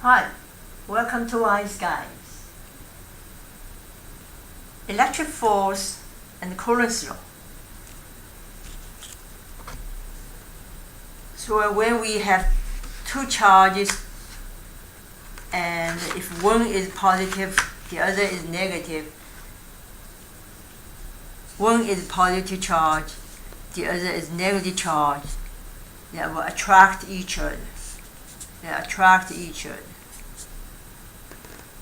Hi, welcome to Ice Guys. Electric force and Coulomb's law. So when we have two charges and if one is positive, the other is negative, one is positive charge, the other is negative charge, they will attract each other.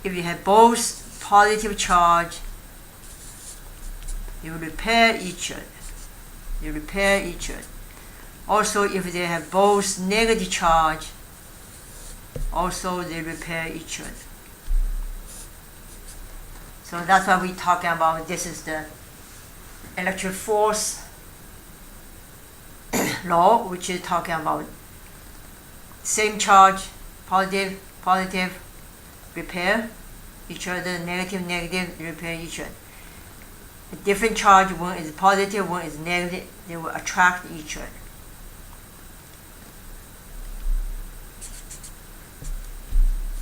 If you have both positive charge, you repel each other. Also, if they have both negative charge, also they repel each other. So that's what we're talking about. This is the electric force law, which is talking about same charge, positive, repel each other, negative, repel each other. A different charge, one is positive, one is negative, they will attract each other.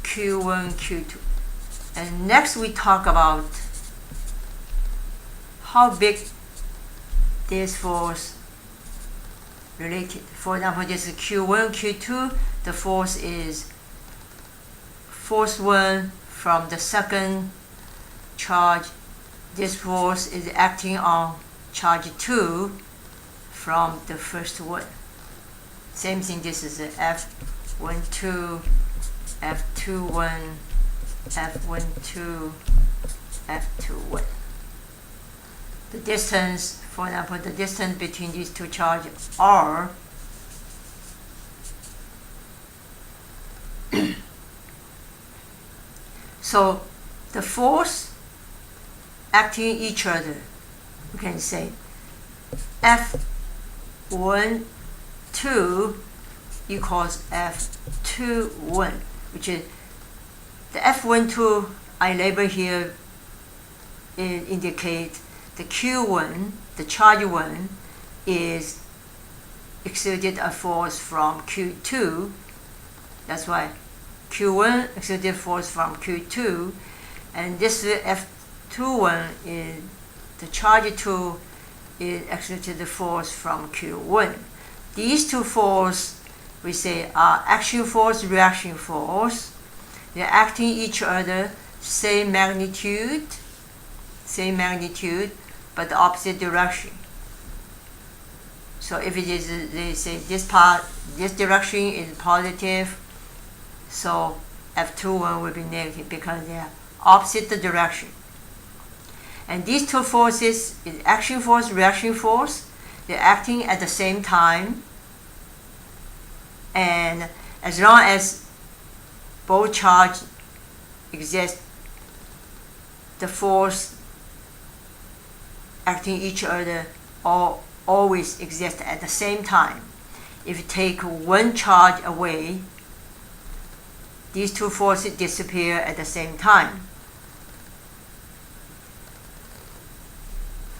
Q1, Q2. And next we talk about how big this force related. For example, this is Q1, Q2, the force is force 1 from the second charge. This force is acting on charge 2 from the first one. Same thing, this is F12, F21, F12, F21. The distance, for example, the distance between these two charges R. So the force acting each other, we can say F12 equals F21, which is the F12 I label here indicate the Q1, the charge 1, is exerted a force from Q2. That's why Q1 exerted force from Q2, and this F21 is the charge 2 is exerted the force from Q1. These two forces we say are action force, reaction force. They're acting each other, same magnitude, but the opposite direction. So if it is, they say this direction is positive, so F21 will be negative because they are opposite the direction. And these two forces is action force, reaction force. They're acting at the same time. And as long as both charges exist, the force acting each other always exist at the same time. If you take one charge away, these two forces disappear at the same time.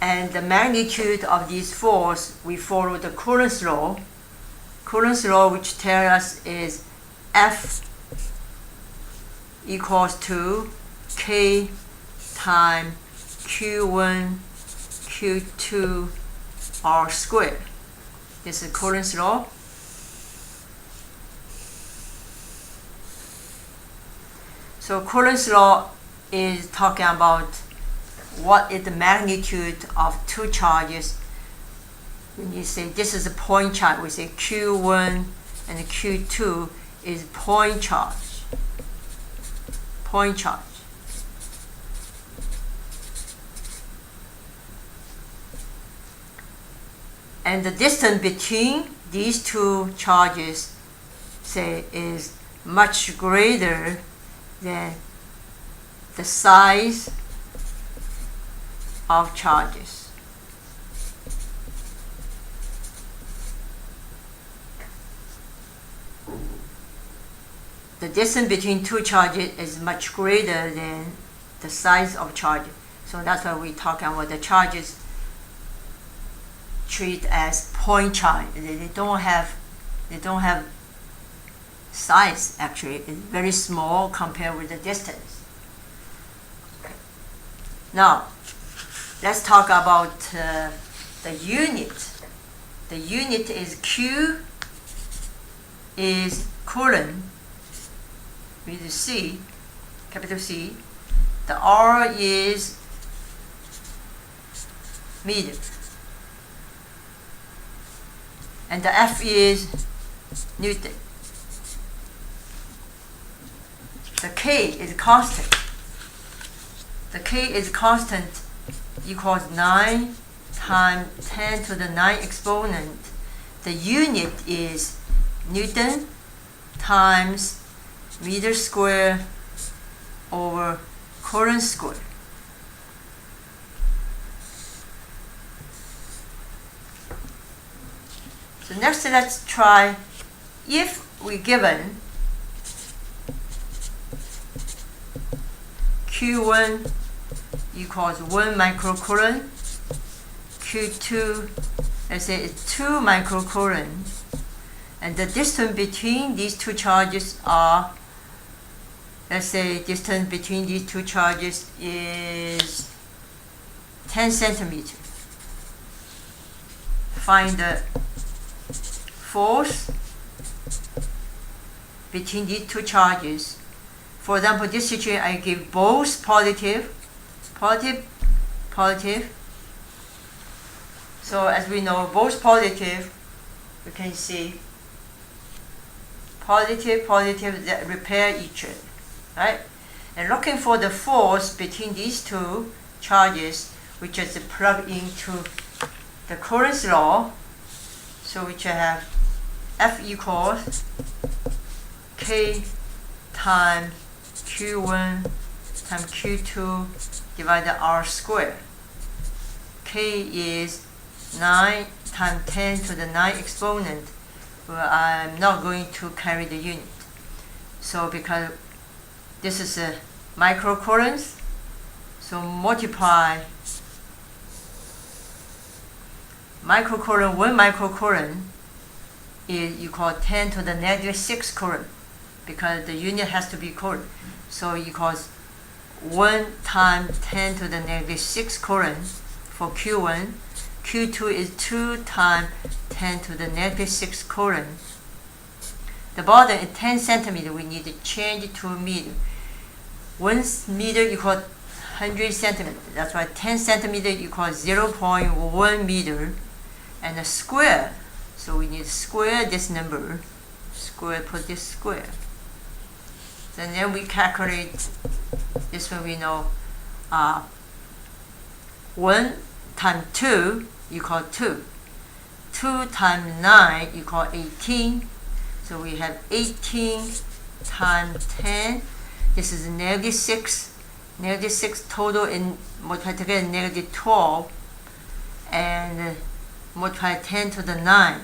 And the magnitude of these forces, we follow the Coulomb's law. Coulomb's law, which tells us is F equals to K times Q1, Q2 R squared. This is Coulomb's law. So Coulomb's law is talking about what is the magnitude of two charges. When you say this is a point charge, we say Q1 and Q2 is point charge. And the distance between these two charges, say, is much greater than the size of charges. The distance between two charges is much greater than the size of charges. So that's why we talk about the charges treat as point charge. They don't have size actually is very small compared with the distance. Now, let's talk about the unit. The unit is Q is Coulomb with C, capital C. The R is meter. And the F is Newton. The K is constant. The K is constant equals 9 times 10 to the 9 exponent. The unit is Newton times meter square over Coulomb square. So next let's try, if we given Q1 equals 1 microcoulomb, Q2, let's say it's 2 microcoulomb, and the distance between these two charges are, let's say distance between these two charges is 10 centimeters. Find the force between these two charges. For example, this situation I give both positive. So as we know, both positive, we can see positive that repel each other, right? And looking for the force between these two charges, we just plug into the Coulomb's law. So we should have F equals K times Q1 times Q2 divided R squared. K is 9 times 10 to the 9 exponent. Well, I'm not going to carry the unit. So because this is a microcoulombs, so multiply microcoulomb, 1 microcoulomb is equal 10 to the negative 6 coulomb, because the unit has to be coulomb. So it equals 1 times 10 to the negative 6 coulomb for Q1. Q2 is 2 times 10 to the negative 6 coulomb. The bottom is 10 centimeter. We need to change it to a meter. 1 meter equals 100 centimeters. That's why 10 centimeter equals 0.1 meter. And a square, so we need to square this number. Put this square. And then we calculate this one. We know 1 times 2 equals 2. 2 times 9 equals 18. So we have 18 times 10. This is negative 6. Negative 6 total in multiplied together negative 12. And multiply 10 to the 9.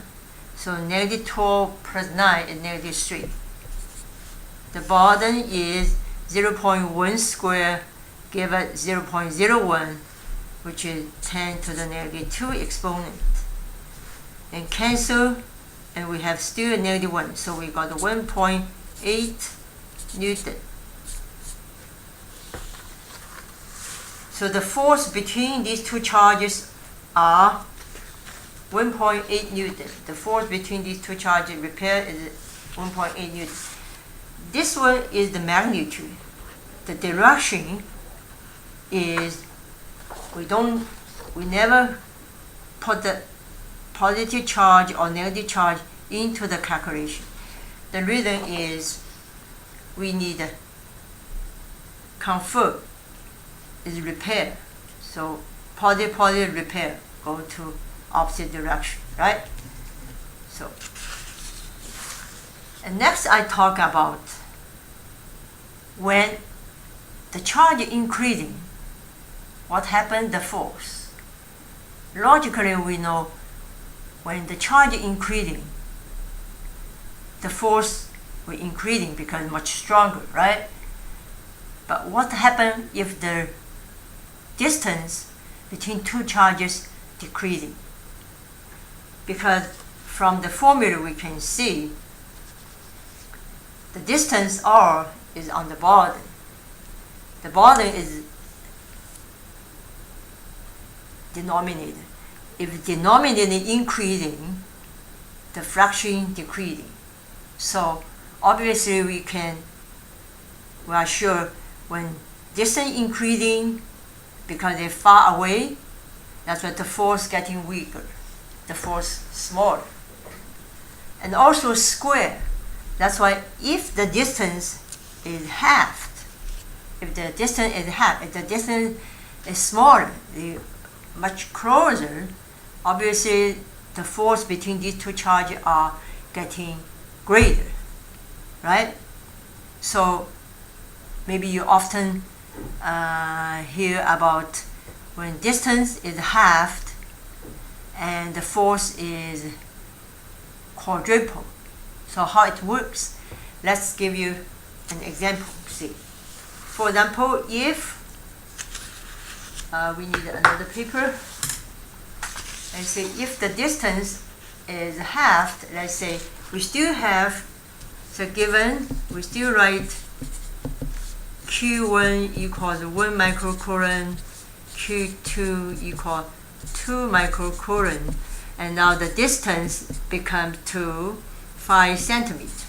So negative 12 plus 9 is negative 3. The bottom is 0.1 square, give us 0.01, which is 10 to the negative 2 exponent. And cancel, and we have still a negative 1. So we got 1.8 Newton. So the force between these two charges are 1.8 Newton. The force between these two charges repel is 1.8 Newton. This one is the magnitude. The direction is we never put the positive charge or negative charge into the calculation. The reason is we need to confirm is repel. So positive repel go to opposite direction, right? So, and next I talk about when the charge increasing, what happened, the force. Logically, we know when the charge increasing, the force will increasing because it's much stronger, right? But what happened if the distance between two charges decreasing? Because from the formula we can see the distance r is on the bottom. The bottom is denominator. If denominator is increasing, the fraction decreasing. So obviously we are sure when distance increasing because they're far away, that's why the force getting weaker, the force smaller. And also square. That's why if the distance is halved, if the distance is smaller, much closer, obviously the force between these two charges are getting greater, right? So maybe you often hear about when distance is halved and the force is quadruple. So how it works? Let's give you an example. See, for example, if we need another paper. Let's say if the distance is halved, let's say we still have, so given, we still write Q1 equals 1 microcoulomb, Q2 equals 2 microcoulomb, and now the distance becomes to 5 centimeters.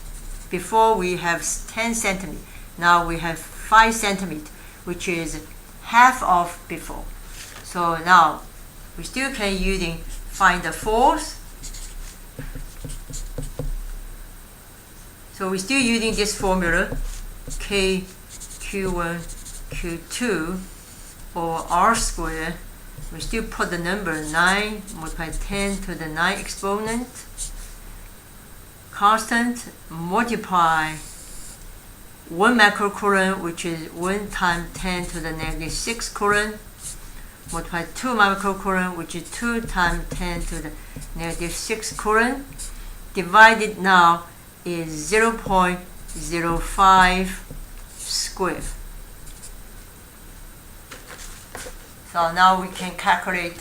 Before we have 10 centimeters, now we have 5 centimeters, which is half of before. So now we still can find the force. So we're still using this formula, K Q1 Q2 or R squared. We still put the number 9 multiplied 10 to the 9 exponent. Constant multiply 1 microcoulomb, which is 1 times 10 to the negative 6 coulomb, multiply 2 microcoulomb, which is 2 times 10 to the negative 6 coulomb, divided now is 0.05 squared. So now we can calculate,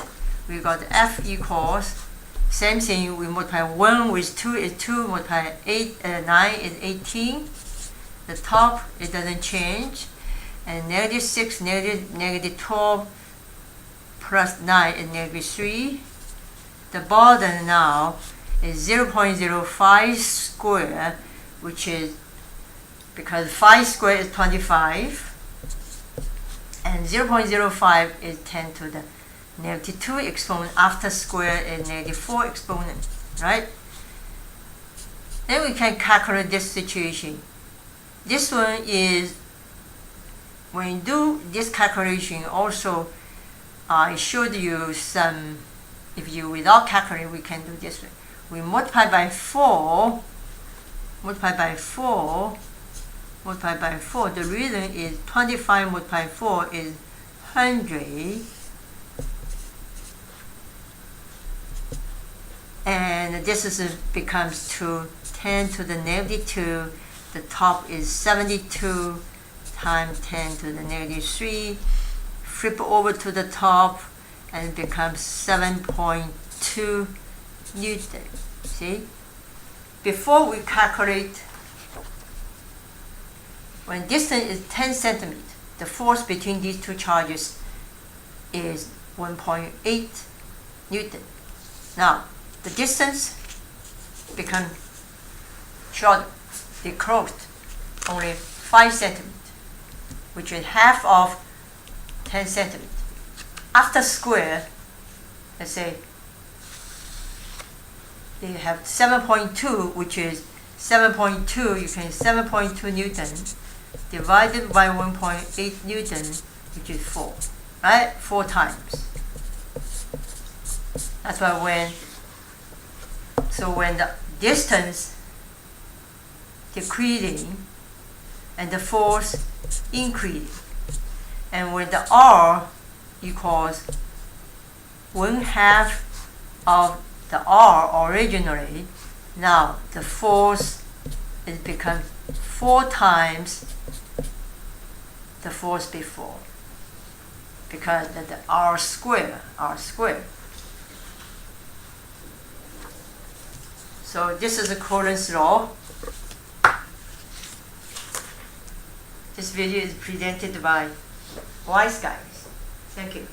we got F equals, same thing, we multiply 1 with 2 is 2, multiply 9 is 18. The top, it doesn't change. And negative 6, negative 12 plus 9 is negative 3. The bottom now is 0.05 squared, which is, because 5 squared is 25, and 0.05 is 10 to the negative 2 exponent, after square is negative 4 exponent, right? Then we can calculate this situation. This one is, when you do this calculation, also I showed you some, if you without calculating, we can do this way. We multiply by 4, multiply by 4, multiply by 4. The reason is 25 multiplied by 4 is 100. And this becomes to 10 to the negative 2. The top is 72 times 10 to the negative 3. Flip over to the top and it becomes 7.2 Newton. See? Before we calculate, when distance is 10 centimeters, the force between these two charges is 1.8 Newton. Now, the distance becomes shorter. They closed only 5 centimeters, which is half of 10 centimeters. After square, let's say they have 7.2, which is 7.2, you can 7.2 Newton divided by 1.8 Newton, which is 4, right? 4 times. That's why when the distance decreasing and the force increasing, and when the R equals 1/2 of the R originally, now the force is becomes 4 times the force before, because the R squared. So this is the Coulomb's law. This video is presented by Wise Guys. Thank you.